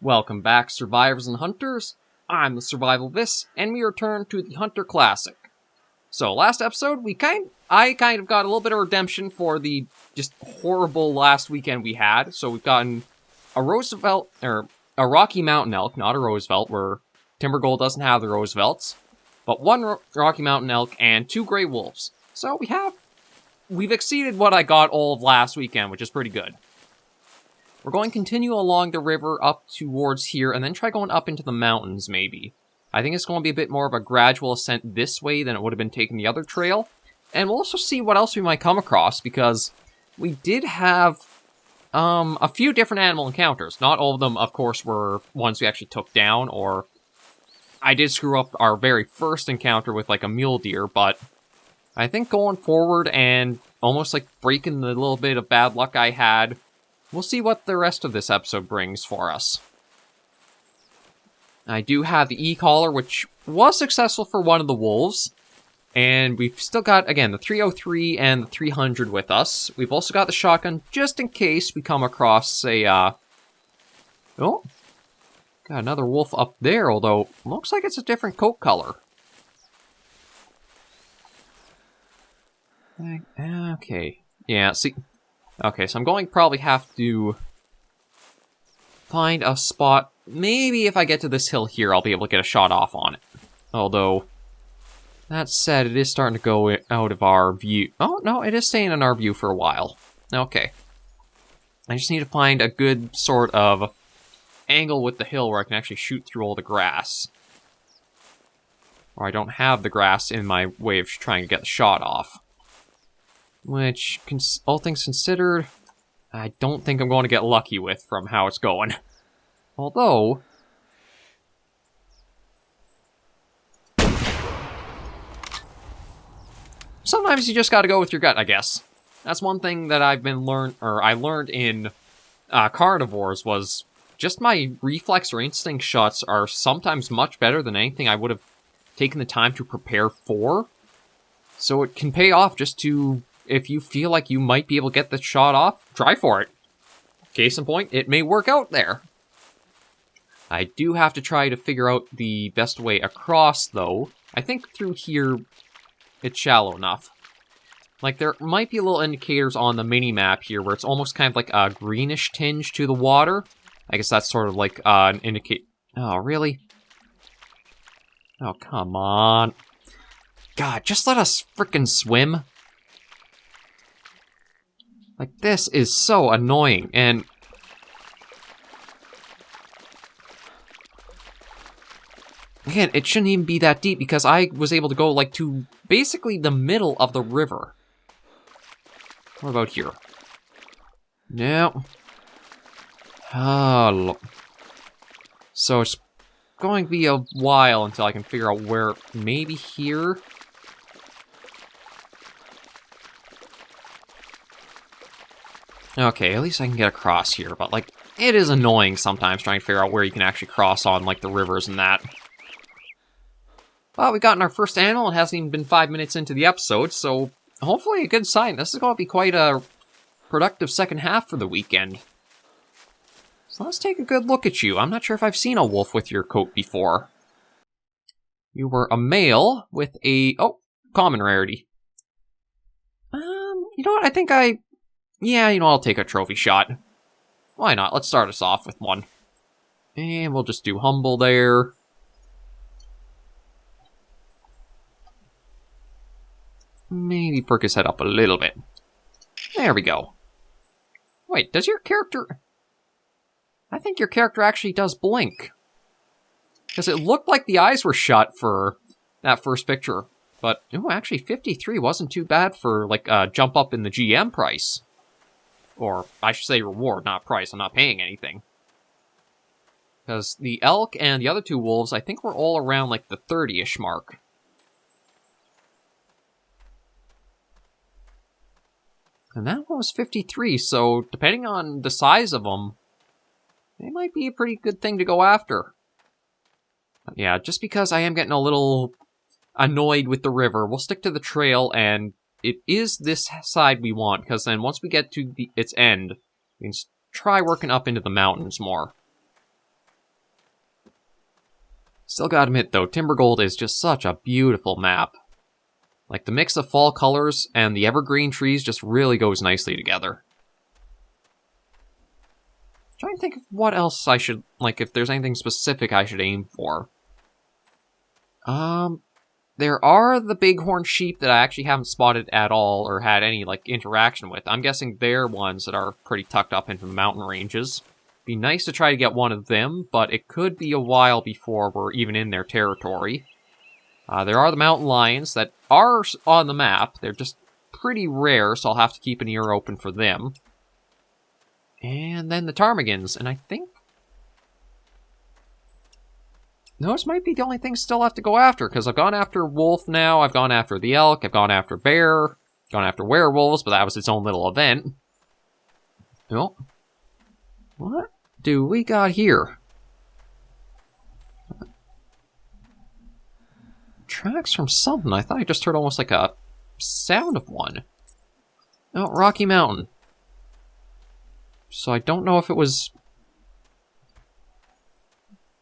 Welcome back, survivors and hunters. I'm the SurvivalVis, and we return to the Hunter Classic. So, last episode, I kind of got a little bit of redemption for the just horrible last weekend we had. So we've gotten a Rocky Mountain elk, not a Roosevelt, where Timbergold doesn't have the Roosevelts, but one Rocky Mountain elk and 2 gray wolves. So we've exceeded what I got all of last weekend, which is pretty good. We're going to continue along the river up towards here, and then try going up into the mountains, maybe. I think it's going to be a bit more of a gradual ascent this way than it would have been taking the other trail. And we'll also see what else we might come across, because we did have a few different animal encounters. Not all of them, of course, were ones we actually took down, or I did screw up our very first encounter with, like, a mule deer, but I think going forward and almost, like, breaking the little bit of bad luck I had, we'll see what the rest of this episode brings for us. I do have the e-collar, which was successful for one of the wolves. And we've still got, again, the 303 and the 300 with us. We've also got the shotgun, just in case we come across a, oh! Got another wolf up there, although looks like it's a different coat color. Okay. Yeah, see... Okay, so I'm going to probably have to find a spot. Maybe if I get to this hill here, I'll be able to get a shot off on it. Although, that said, it is starting to go out of our view. Oh, no, it is staying in our view for a while. Okay. I just need to find a good sort of angle with the hill where I can actually shoot through all the grass. Or I don't have the grass in my way of trying to get the shot off. Which, all things considered, I don't think I'm going to get lucky with from how it's going. Although... sometimes you just gotta go with your gut, I guess. That's one thing that I learned in carnivores was just my reflex or instinct shots are sometimes much better than anything I would have taken the time to prepare for. So it can pay off just to... if you feel like you might be able to get the shot off, try for it. Case in point, it may work out there. I do have to try to figure out the best way across, though. I think through here, it's shallow enough. Like, there might be little indicators on the mini-map here where it's almost kind of like a greenish tinge to the water. I guess that's sort of like an indicate... Oh, really? Oh, come on. God, just let us frickin' swim. Like, this is so annoying, and... again, it shouldn't even be that deep, because I was able to go, like, to basically the middle of the river. What about here? No. Oh, look. So it's going to be a while until I can figure out where... maybe here? Okay, at least I can get across here, but, like, it is annoying sometimes trying to figure out where you can actually cross on, like, the rivers and that. Well, we've gotten our first animal. It hasn't even been 5 minutes into the episode, so hopefully a good sign. This is going to be quite a productive second half for the weekend. So let's take a good look at you. I'm not sure if I've seen a wolf with your coat before. You were a male with a... oh, common rarity. You know what? I think yeah, you know, I'll take a trophy shot. Why not? Let's start us off with one. And we'll just do humble there. Maybe perk his head up a little bit. There we go. Wait, does your character... I think your character actually does blink. Because it looked like the eyes were shut for that first picture. But, oh, actually 53 wasn't too bad for, like, a jump up in the GM price. Or, I should say reward, not price. I'm not paying anything. Because the elk and the other 2 wolves, I think were all around, like, the 30-ish mark. And that one was 53, so depending on the size of them, they might be a pretty good thing to go after. But yeah, just because I am getting a little annoyed with the river, we'll stick to the trail, and it is this side we want, because then once we get to its end, we can try working up into the mountains more. Still gotta admit, though, Timbergold is just such a beautiful map. Like, the mix of fall colors and the evergreen trees just really goes nicely together. I'm trying to think of what else I should, like, if there's anything specific I should aim for. There are the bighorn sheep that I actually haven't spotted at all or had any, like, interaction with. I'm guessing they're ones that are pretty tucked up into the mountain ranges. Be nice to try to get one of them, but it could be a while before we're even in their territory. There are the mountain lions that are on the map. They're just pretty rare, so I'll have to keep an ear open for them. And then the ptarmigans, and I think those might be the only things still have to go after, because I've gone after wolf now, I've gone after the elk, I've gone after bear, gone after werewolves, but that was its own little event. Oh. What do we got here? Tracks from something. I thought I just heard almost like a sound of one. Oh, Rocky Mountain. So I don't know if it was...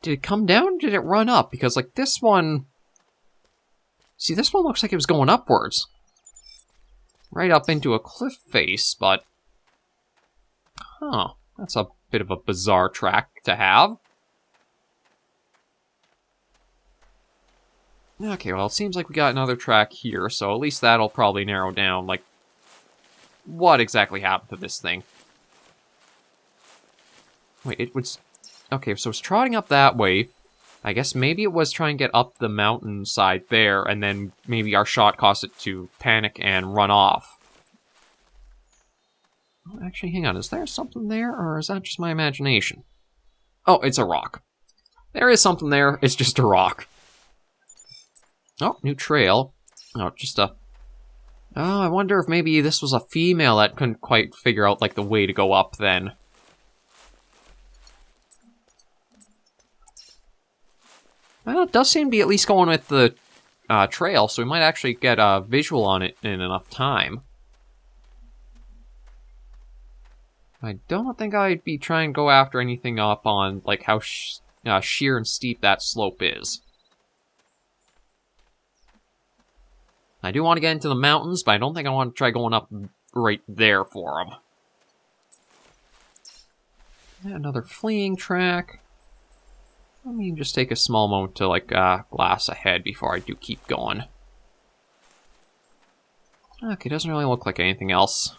Did it come down or did it run up? Because, like, this one... See, this one looks like it was going upwards. Right up into a cliff face, but... Huh. That's a bit of a bizarre track to have. Okay, well, it seems like we got another track here, so at least that'll probably narrow down, like, what exactly happened to this thing. Wait, it was... Okay, so it's trotting up that way. I guess maybe it was trying to get up the mountainside there, and then maybe our shot caused it to panic and run off. Oh, actually, hang on. Is there something there, or is that just my imagination? Oh, it's a rock. There is something there. It's just a rock. Oh, new trail. Oh, just a... Oh, I wonder if maybe this was a female that couldn't quite figure out, like, the way to go up then. Well, it does seem to be at least going with the trail, so we might actually get a visual on it in enough time. I don't think I'd be trying to go after anything up on, like, how sheer and steep that slope is. I do want to get into the mountains, but I don't think I want to try going up right there for them. Another fleeing track. Let me just take a small moment to, like, glass ahead before I do keep going. Okay, doesn't really look like anything else.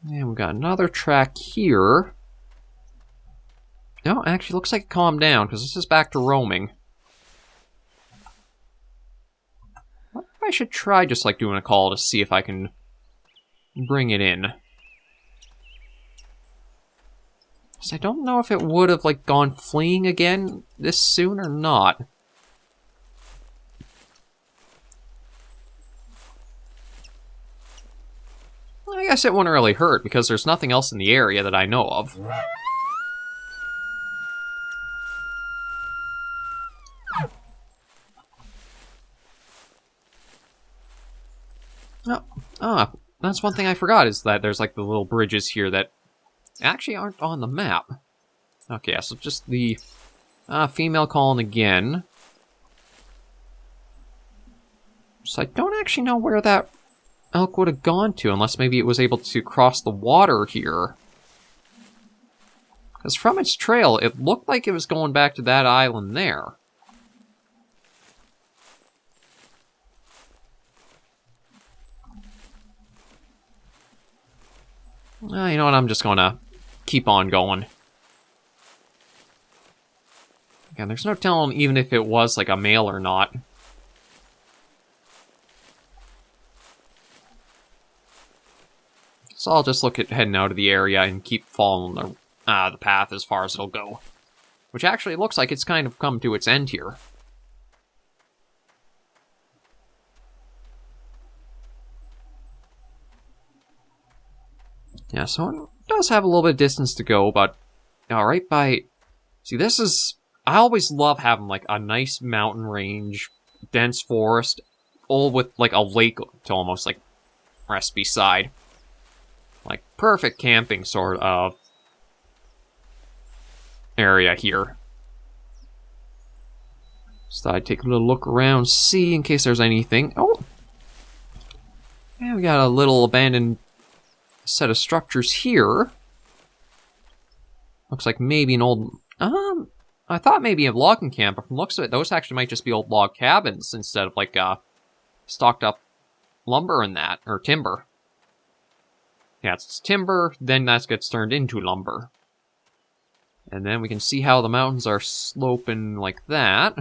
And we've got another track here. No, actually looks like it calmed down, because this is back to roaming. I wonder if I should try just, like, doing a call to see if I can bring it in. So I don't know if it would have, like, gone fleeing again this soon or not. Well, I guess it wouldn't really hurt, because there's nothing else in the area that I know of. Oh, that's one thing I forgot, is that there's, like, the little bridges here that actually aren't on the map. Okay, so just the female calling again. So I don't actually know where that elk would have gone to, unless maybe it was able to cross the water here. Because from its trail, it looked like it was going back to that island there. Well, you know what, I'm just gonna keep on going. Again, there's no telling even if it was, like, a male or not. So I'll just look at heading out of the area and keep following the path as far as it'll go. Which actually looks like it's kind of come to its end here. Yeah, so it does have a little bit of distance to go, but right by... See, this is... I always love having, like, a nice mountain range, dense forest, all with, like, a lake to almost, like, rest beside. Like, perfect camping sort of area here. So I'd take a little look around, see in case there's anything. Oh! Yeah, we got a little abandoned set of structures here. Looks like maybe an old... I thought maybe a logging camp, but from the looks of it, those actually might just be old log cabins instead of, like, stocked up lumber and that, or timber. Yeah, it's timber, then that gets turned into lumber. And then we can see how the mountains are sloping like that.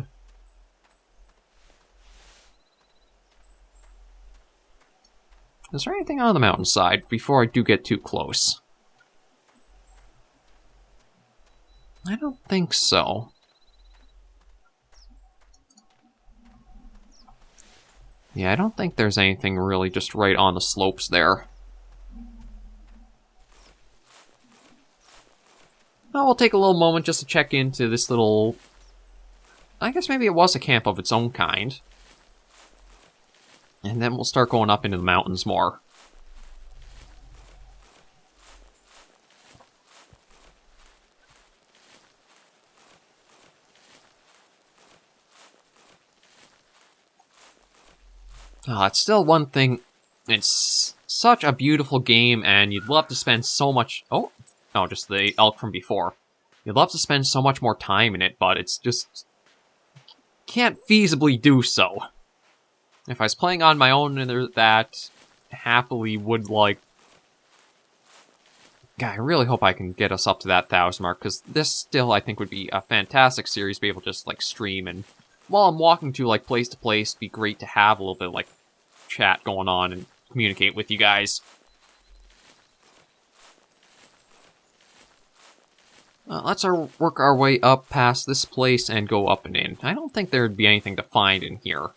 Is there anything on the mountainside before I do get too close? I don't think so. Yeah, I don't think there's anything really just right on the slopes there. Well, we'll take a little moment just to check into this little... I guess maybe it was a camp of its own kind. And then we'll start going up into the mountains more. It's still one thing. It's such a beautiful game, and you'd love to spend so much... Oh, just the elk from before. You'd love to spend so much more time in it, but it's just... can't feasibly do so. If I was playing on my own, that happily would, like... God, I really hope I can get us up to that 1,000 mark, because this still, I think, would be a fantastic series to be able to just, like, stream, and while I'm walking to, like, place to place, it'd be great to have a little bit of, like, chat going on and communicate with you guys. Let's work our way up past this place and go up and in. I don't think there'd be anything to find in here.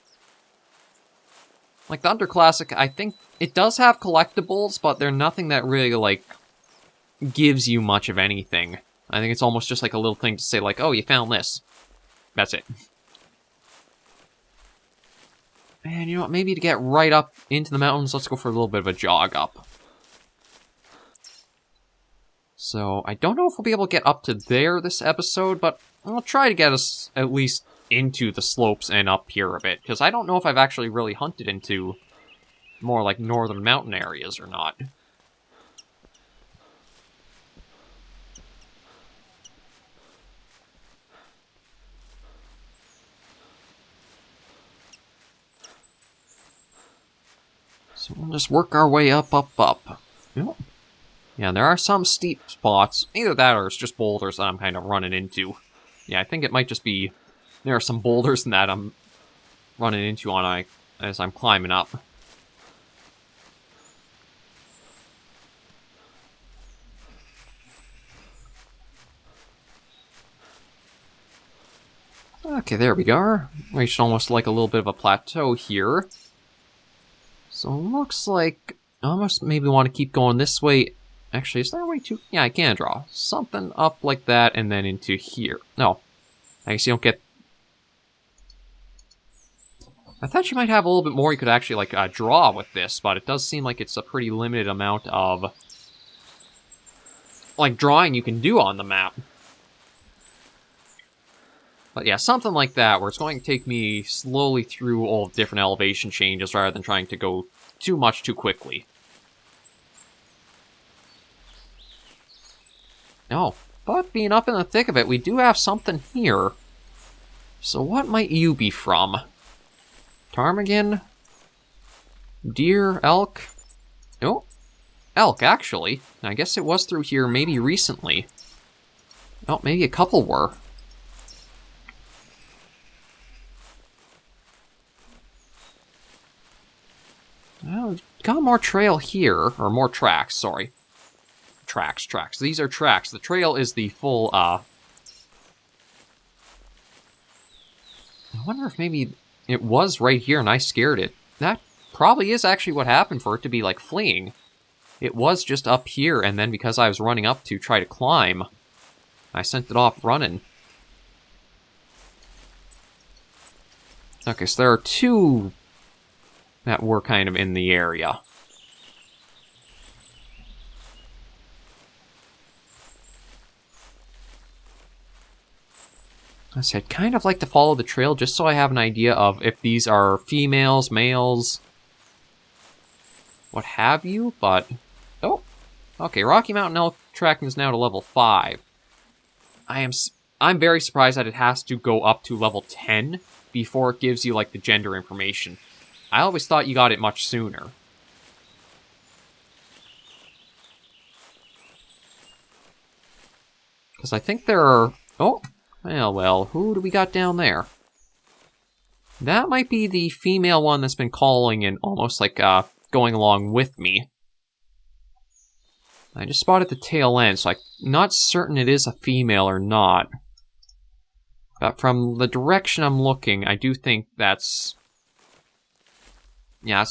Like, the Hunter Classic, I think it does have collectibles, but they're nothing that really, like, gives you much of anything. I think it's almost just like a little thing to say, like, oh, you found this. That's it. And you know what, maybe to get right up into the mountains, let's go for a little bit of a jog up. So, I don't know if we'll be able to get up to there this episode, but I'll try to get us at least into the slopes and up here a bit, because I don't know if I've actually really hunted into more like northern mountain areas or not. So we'll just work our way up, up, up. Yep. Yeah, there are some steep spots. Either that or it's just boulders that I'm kind of running into. Yeah, I think it might just be... There are some boulders in that I'm running into as I'm climbing up. Okay, there we go. Reached almost like a little bit of a plateau here. So it looks like I almost maybe want to keep going this way. Actually, is there a way to... Yeah, I can draw something up like that and then into here. No, I guess you don't get... I thought you might have a little bit more you could actually, like, draw with this, but it does seem like it's a pretty limited amount of, like, drawing you can do on the map. But yeah, something like that, where it's going to take me slowly through all different elevation changes rather than trying to go too much too quickly. No, but being up in the thick of it, we do have something here. So what might you be from? Ptarmigan? Deer? Elk? Oh, elk, actually. I guess it was through here maybe recently. Oh, maybe a couple were. Well, we've got more trail here, or more tracks, sorry. Tracks. These are tracks. The trail is the full, I wonder if maybe it was right here and I scared it. That probably is actually what happened for it to be, like, fleeing. It was just up here, and then because I was running up to try to climb, I sent it off running. Okay, so there are two that were kind of in the area. I said, kind of like to follow the trail just so I have an idea of if these are females, males, what have you, but... Oh, okay, Rocky Mountain elk tracking is now to level 5. I'm very surprised that it has to go up to level 10 before it gives you, like, the gender information. I always thought you got it much sooner. Because I think there are... Oh, well, who do we got down there? That might be the female one that's been calling and almost, like, going along with me. I just spotted the tail end, so I'm not certain it is a female or not. But from the direction I'm looking, I do think that's... Yeah,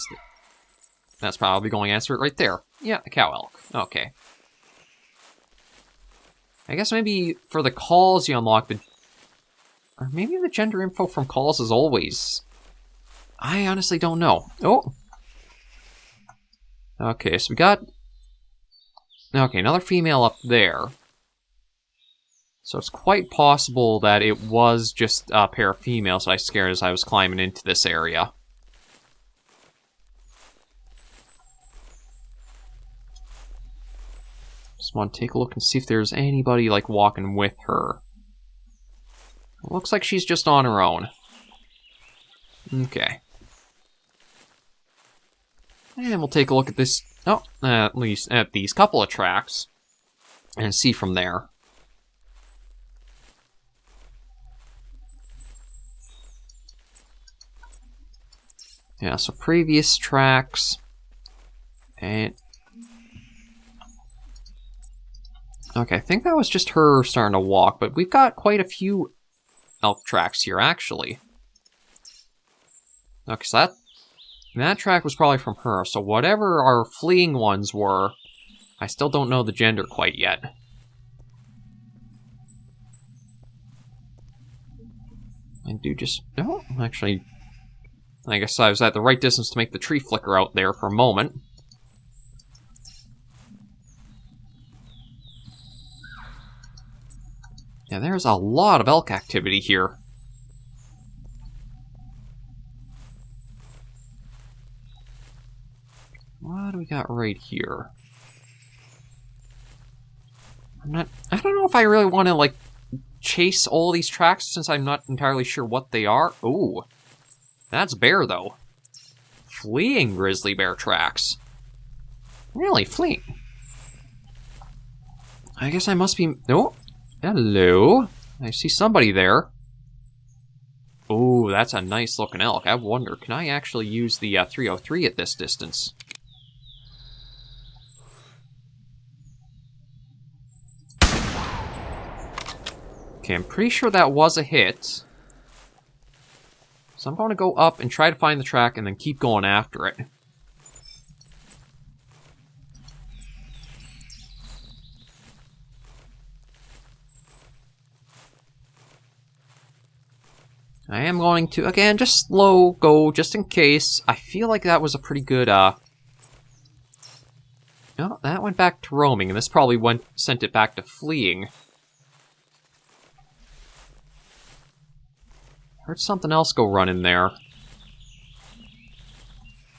that's probably going to answer it right there. Yeah, a cow elk. Okay. I guess maybe for the calls you unlock the... Or maybe the gender info from calls is always... I honestly don't know. Oh! Okay, so we got... Okay, another female up there. So it's quite possible that it was just a pair of females that I scared as I was climbing into this area. Just want to take a look and see if there's anybody, like, walking with her. It looks like she's just on her own. Okay. And we'll take a look at this... Oh, at least at these couple of tracks. And see from there. Yeah, so previous tracks. And... Okay, I think that was just her starting to walk, but we've got quite a few elk tracks here, actually. Okay, so that track was probably from her, so whatever our fleeing ones were, I still don't know the gender quite yet. I do just... Oh, actually... I guess I was at the right distance to make the tree flicker out there for a moment. Yeah, there's a lot of elk activity here. What do we got right here? I don't know if I really want to, like, chase all these tracks since I'm not entirely sure what they are. Ooh. That's bear, though. Fleeing grizzly bear tracks. Really, fleeing. I guess I must be... Oh, hello. I see somebody there. Ooh, that's a nice looking elk. I wonder, can I actually use the 303 at this distance? Okay, I'm pretty sure that was a hit. So I'm going to go up and try to find the track and then keep going after it. I am going to, again, just slow go, just in case. I feel like that was a pretty good, No, that went back to roaming, and this probably sent it back to fleeing. Heard something else go run in there.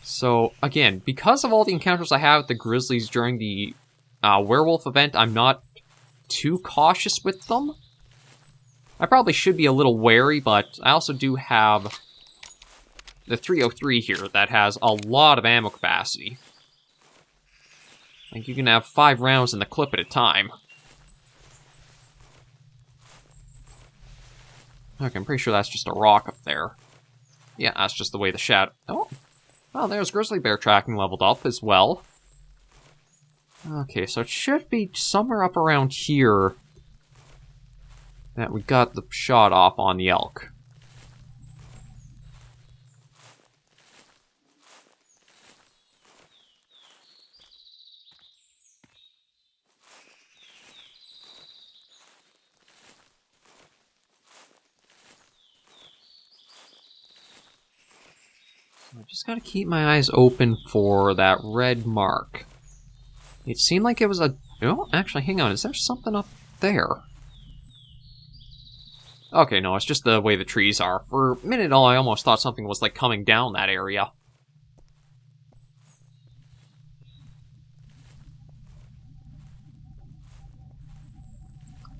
So, again, because of all the encounters I have with the grizzlies during the werewolf event, I'm not too cautious with them. I probably should be a little wary, but I also do have the 303 here that has a lot of ammo capacity. Like, you can have 5 rounds in the clip at a time. Okay, I'm pretty sure that's just a rock up there. Yeah, that's just the way the shadow... Oh, well, there's grizzly bear tracking leveled up as well. Okay, so it should be somewhere up around here that we got the shot off on the elk. I just gotta keep my eyes open for that red mark. It seemed like it was a... Oh, actually, hang on. Is there something up there? Okay, no, it's just the way the trees are. For a minute, I almost thought something was, like, coming down that area.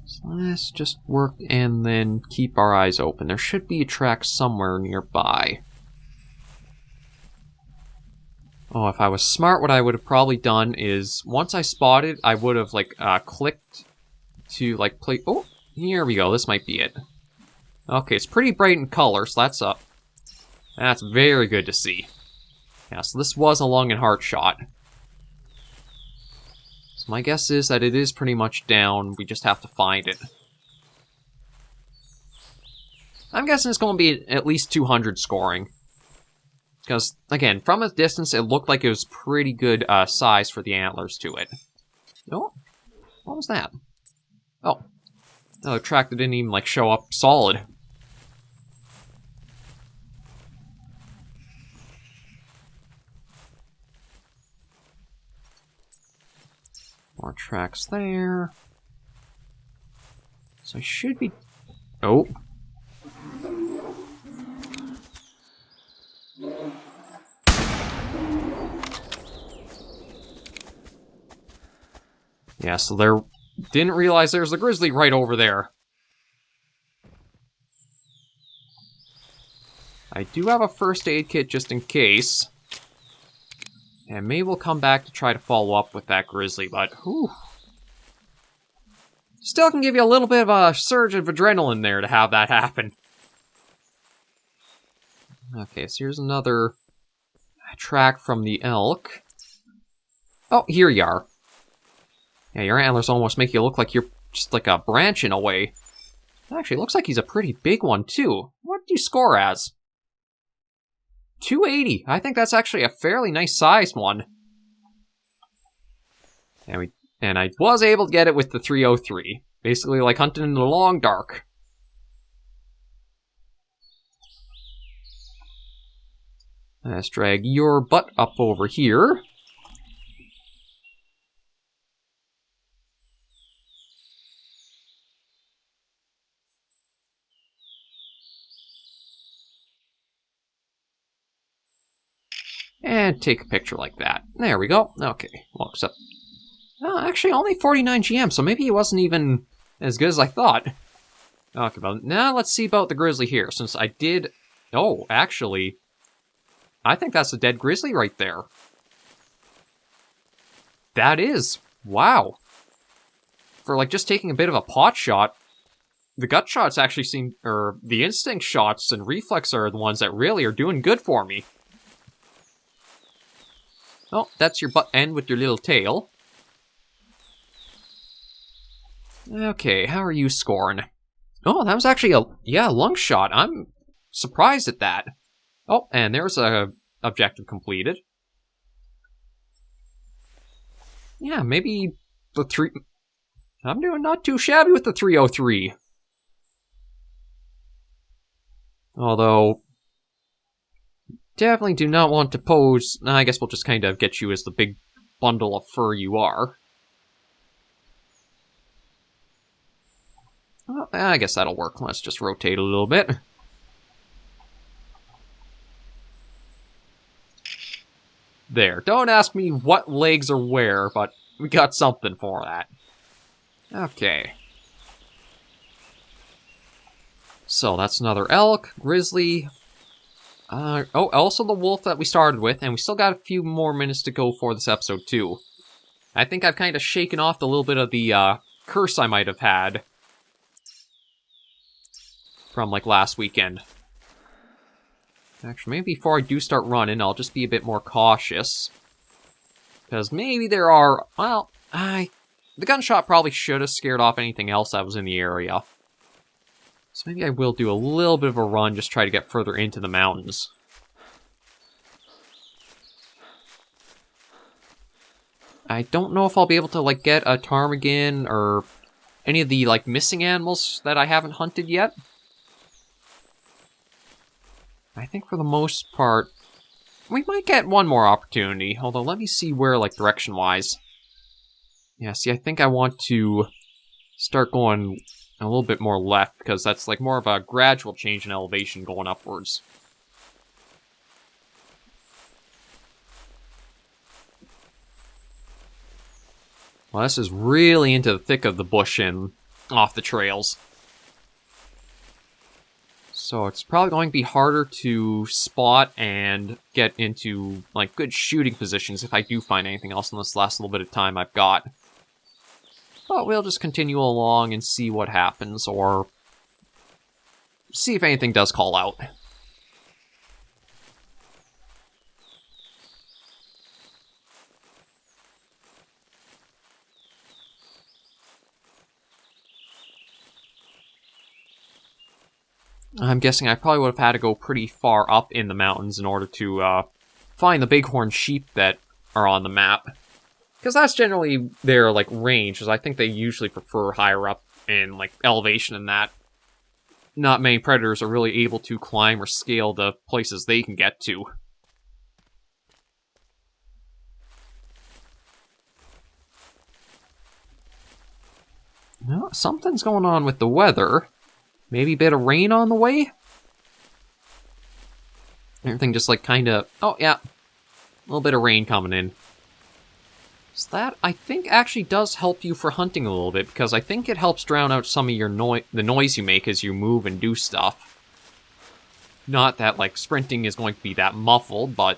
So let's just work and then keep our eyes open. There should be a track somewhere nearby. Oh, if I was smart, what I would have probably done is, once I spotted, I would have, like, clicked to, like, play... Oh, here we go. This might be it. Okay, it's pretty bright in color, so that's up. That's very good to see. Yeah, so this was a lung and heart shot. So my guess is that it is pretty much down. We just have to find it. I'm guessing it's going to be at least 200 scoring. Because, again, from a distance, it looked like it was pretty good size for the antlers to it. Oh, what was that? Oh, another track that didn't even, like, show up solid. More tracks there. So I should be... Oh. Yeah, so there... Didn't realize there's a grizzly right over there. I do have a first aid kit just in case. And maybe we'll come back to try to follow up with that grizzly, but whew. Still can give you a little bit of a surge of adrenaline there to have that happen. Okay, so here's another track from the elk. Oh, here you are. Yeah, your antlers almost make you look like you're just like a branch in a way. Actually, it looks like he's a pretty big one, too. What do you score as? 280. I think that's actually a fairly nice sized one. And I was able to get it with the 303. Basically like hunting in the long dark. Let's drag your butt up over here. And take a picture like that. There we go. Okay, well, except... Oh, actually, only 49 GM, so maybe he wasn't even as good as I thought. Okay, well, now let's see about the grizzly here, since I did... Oh, actually, I think that's a dead grizzly right there. That is. Wow. For, like, just taking a bit of a pot shot, the gut shots actually seem... Or, the instinct shots and reflex are the ones that really are doing good for me. Oh, that's your butt end with your little tail. Okay, how are you scoring? Oh, that was actually a lung shot. I'm surprised at that. Oh, and there's a objective completed. Yeah, maybe the 3... I'm doing not too shabby with the 303. Although... Definitely do not want to pose... I guess we'll just kind of get you as the big bundle of fur you are. Well, I guess that'll work. Let's just rotate a little bit. There. Don't ask me what legs are where, but we got something for that. Okay. So that's another elk, grizzly... oh, also the wolf that we started with, and we still got a few more minutes to go for this episode, too. I think I've kind of shaken off a little bit of the, curse I might have had from, like, last weekend. Actually, maybe before I do start running, I'll just be a bit more cautious. Because maybe there are, well, the gunshot probably should have scared off anything else that was in the area. So maybe I will do a little bit of a run, just try to get further into the mountains. I don't know if I'll be able to, like, get a ptarmigan or any of the, like, missing animals that I haven't hunted yet. I think for the most part, we might get one more opportunity. Although, let me see where, like, direction-wise. Yeah, see, I think I want to start going And a little bit more left, because that's like more of a gradual change in elevation going upwards. Well, this is really into the thick of the bush and off the trails. So it's probably going to be harder to spot and get into like good shooting positions if I do find anything else in this last little bit of time I've got. But we'll just continue along and see what happens, or see if anything does call out. I'm guessing I probably would have had to go pretty far up in the mountains in order to find the bighorn sheep that are on the map. Because that's generally their like range, because I think they usually prefer higher up in like elevation than that. Not many predators are really able to climb or scale the places they can get to. No, something's going on with the weather. Maybe a bit of rain on the way? Everything just like kind of... Oh, yeah. A little bit of rain coming in. So that, I think, actually does help you for hunting a little bit, because I think it helps drown out some of your the noise you make as you move and do stuff. Not that, like, sprinting is going to be that muffled, but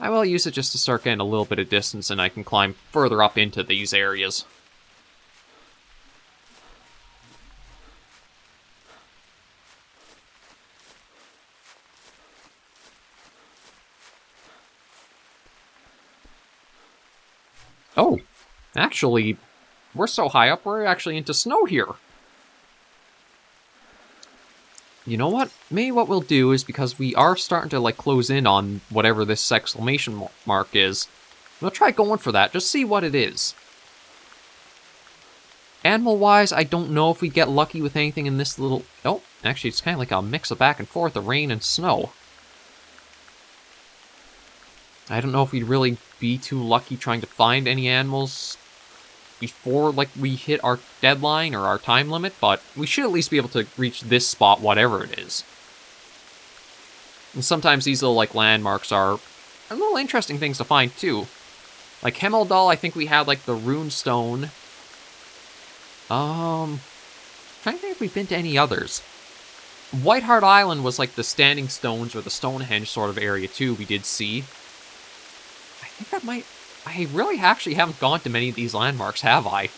I will use it just to start getting a little bit of distance, and I can climb further up into these areas. Oh, actually, we're so high up, we're actually into snow here. You know what? Maybe what we'll do is, because we are starting to, like, close in on whatever this exclamation mark is, we'll try going for that, just see what it is. Animal-wise, I don't know if we get lucky with anything in this little... Oh, actually, it's kind of like a mix of back and forth of rain and snow. I don't know if we'd really be too lucky trying to find any animals before, like, we hit our deadline or our time limit, but we should at least be able to reach this spot, whatever it is. And sometimes these little, like, landmarks are a little interesting things to find, too. Like, Hemeldal, I think we had, like, the rune stone. Trying to think if we've been to any others. Whiteheart Island was, like, the Standing Stones or the Stonehenge sort of area, too, we did see. I think that might... I really actually haven't gone to many of these landmarks, have I?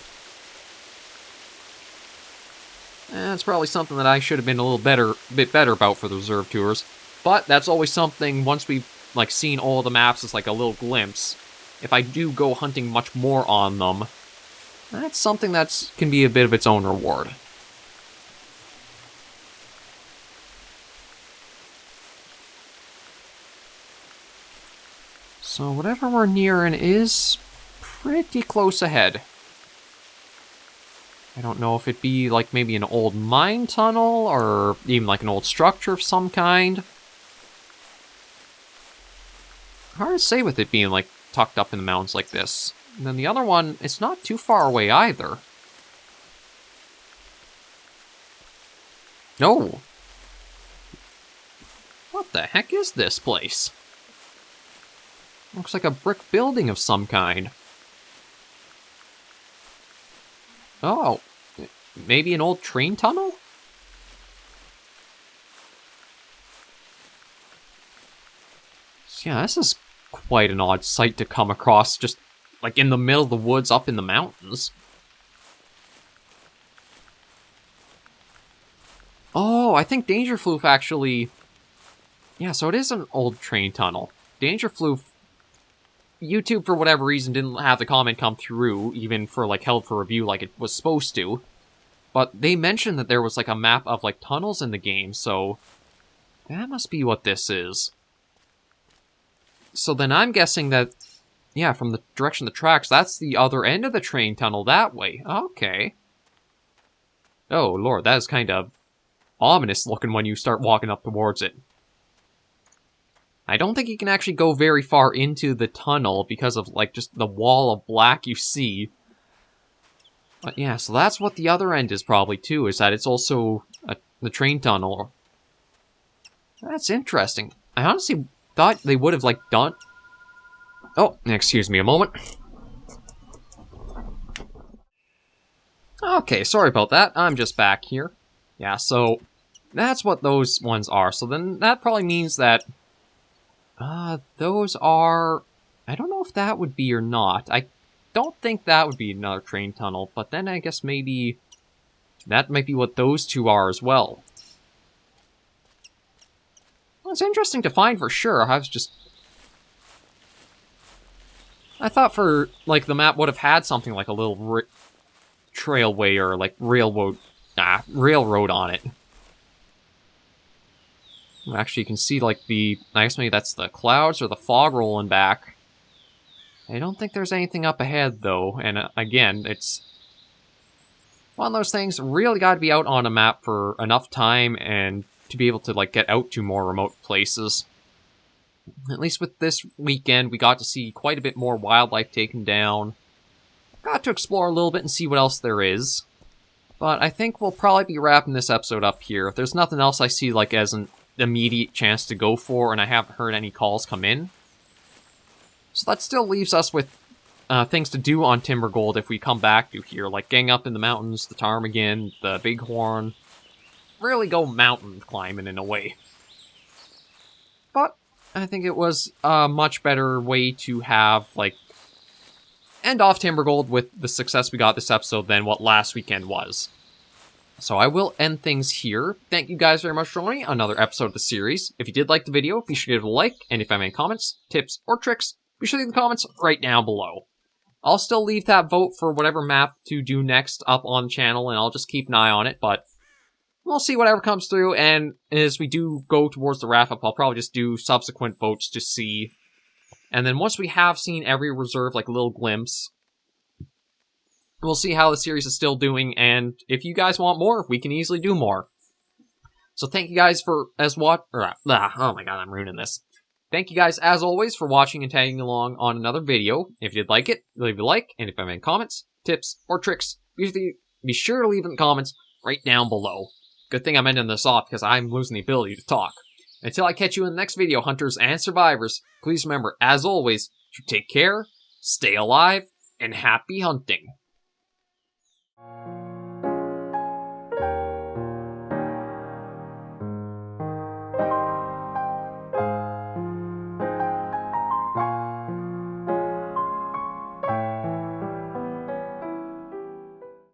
That's probably something that I should have been a bit better about for the reserve tours. But that's always something, once we've like seen all the maps as like a little glimpse, if I do go hunting much more on them, that's something that can be a bit of its own reward. So whatever we're nearing is pretty close ahead. I don't know if it'd be like maybe an old mine tunnel or even like an old structure of some kind. Hard to say with it being like tucked up in the mountains like this. And then the other one, it's not too far away either. No. What the heck is this place? Looks like a brick building of some kind. Oh, maybe an old train tunnel? Yeah, this is quite an odd sight to come across, just like in the middle of the woods up in the mountains. Oh, I think Dangerfloof actually... Yeah, so it is an old train tunnel. Dangerfloof... YouTube, for whatever reason, didn't have the comment come through, even for, like, held for review like it was supposed to. But they mentioned that there was, like, a map of, like, tunnels in the game, so... that must be what this is. So then I'm guessing that... yeah, from the direction of the tracks, that's the other end of the train tunnel that way. Okay. Oh, Lord, that is kind of ominous looking when you start walking up towards it. I don't think you can actually go very far into the tunnel because of, like, just the wall of black you see. But yeah, so that's what the other end is probably too, is that it's also the train tunnel. That's interesting. I honestly thought they would have, like, done... Oh, excuse me a moment. Okay, sorry about that. I'm just back here. Yeah, so that's what those ones are. So then that probably means that those are... I don't know if that would be or not. I don't think that would be another train tunnel, but then I guess maybe that might be what those two are as well. Well, it's interesting to find for sure. I thought for, like, the map would have had something like a little trailway or, like, railroad on it. Actually, you can see, like, I guess maybe that's the clouds or the fog rolling back. I don't think there's anything up ahead, though, and again, it's one of those things, really got to be out on a map for enough time and to be able to, like, get out to more remote places. At least with this weekend, we got to see quite a bit more wildlife taken down. Got to explore a little bit and see what else there is. But I think we'll probably be wrapping this episode up here. If there's nothing else I see, like, as an immediate chance to go for, and I haven't heard any calls come in. So that still leaves us with things to do on Timbergold if we come back to here, like getting up in the mountains, the ptarmigan, the bighorn. Really go mountain climbing in a way. But I think it was a much better way to have, like, end off Timbergold with the success we got this episode than what last weekend was. So I will end things here. Thank you guys very much for joining another episode of the series. If you did like the video, be sure to give it a like, and if you have any comments, tips, or tricks, be sure to leave in the comments right down below. I'll still leave that vote for whatever map to do next up on the channel, and I'll just keep an eye on it, but we'll see whatever comes through, and as we do go towards the wrap-up, I'll probably just do subsequent votes to see. And then once we have seen every reserve, like a little glimpse, we'll see how the series is still doing, and if you guys want more, we can easily do more. So thank you guys for, oh my god, I'm ruining this. Thank you guys, as always, for watching and tagging along on another video. If you did like it, leave a like, and if you have any comments, tips, or tricks, be sure to leave in the comments right down below. Good thing I'm ending this off, because I'm losing the ability to talk. Until I catch you in the next video, hunters and survivors, please remember, as always, to take care, stay alive, and happy hunting.